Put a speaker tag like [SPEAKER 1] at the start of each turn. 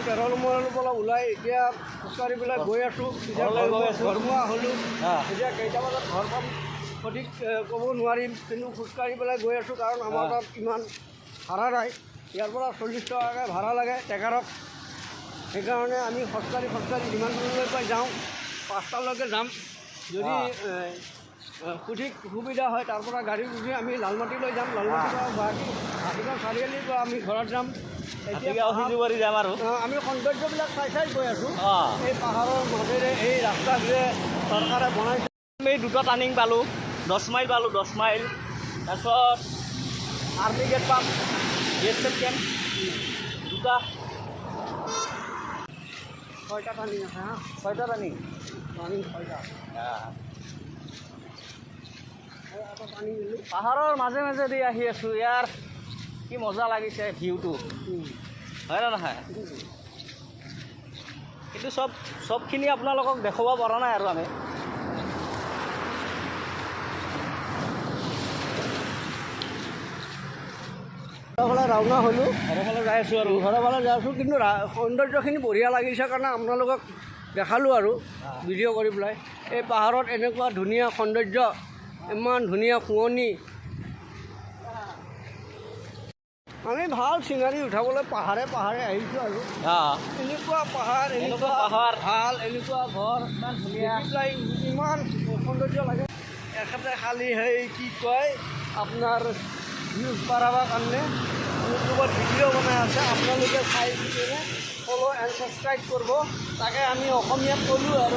[SPEAKER 1] 13 নম্বৰৰ পৰা ওলাই এতিয়া খোজকাঢ়ি পেলাই গৈ আছোঁ। এতিয়া ঘৰমুৱা হ'লোঁ। এতিয়া কেইটা বজাত ঘৰ পাম সঠিক ক'ব নোৱাৰিম, কিন্তু খোজকাঢ়ি পেলাই গৈ আছোঁ, কাৰণ আমাৰ তাত ইমান ভাড়া নাই। ইয়াৰ পৰা 40 টকাকৈ ভাড়া লাগে ট্ৰেকাৰত। সেইকাৰণে আমি খোজকাঢ়ি যিমান দূৰলৈ পাই যাওঁ, 5টালৈকে যাম। যদি সঠিক সুবিধা হয় তাৰ পৰা গাড়ী উঠি আমি লালমাটিলৈ যাম। লালমাটিৰ পৰা গুৱাহাটী হাতীগাঁও চাৰিআলিৰ পৰা আমি ঘৰত যাম। এতিয়া যাম আৰু আমি সৌন্দৰ্যবিলাক চাই গৈ আছোঁ। এই পাহাৰৰ মাজেৰে এই ৰাস্তাটোৱে চৰকাৰে বনাইছে।
[SPEAKER 2] আমি 2টা টাৰ্ণিং পালোঁ, 10 মাইল পালোঁ, 10 মাইল। তাৰপিছত আৰ্মি গেট পাম, BSF কেম্প 2টা।
[SPEAKER 1] 6টা টাৰ্ণিং আছে।
[SPEAKER 2] 6টা টাৰ্ণিং
[SPEAKER 1] 6টা।
[SPEAKER 2] পাহাৰৰ মাজে মাজেদি আহি আছোঁ। ইয়াৰ কি মজা লাগিছে ভিউটো, হয় না নহয়? কিন্তু চবখিনি আপোনালোকক দেখুৱাব পৰা নাই আৰু আমি।
[SPEAKER 1] ঘৰফালে ৰাওনা হ'লোঁ,
[SPEAKER 2] ঘৰফালে যাই আছোঁ আৰু
[SPEAKER 1] ঘৰফালে যাই আছোঁ। কিন্তু সৌন্দৰ্যখিনি বঢ়িয়া লাগিছে কাৰণে আপোনালোকক দেখালোঁ আৰু ভিডিঅ' কৰি পেলাই। এই পাহাৰত এনেকুৱা ধুনীয়া সৌন্দৰ্য, ইমান ধুনীয়া শুৱনি। আমি ভাল চিনাৰী উঠাবলৈ পাহাৰে আহিছোঁ আৰু এনেকুৱা পাহাৰ, এনেকুৱা
[SPEAKER 2] পাহাৰ
[SPEAKER 1] ভাল, এনেকুৱা ঘৰ
[SPEAKER 2] ইমান ধুনীয়া,
[SPEAKER 1] ইমান সৌন্দৰ্য লাগে। এখেতে খালি সেই কি কয় আপোনাৰ ভিউজ বঢ়াবৰ কাৰণে ইউটিউবত ভিডিঅ' বনাই আছে। আপোনালোকে চাই কিনে ফ'ল' এণ্ড ছাবস্ক্ৰাইব কৰিব। তাকে আমি অসমীয়াত ক'লোঁ আৰু।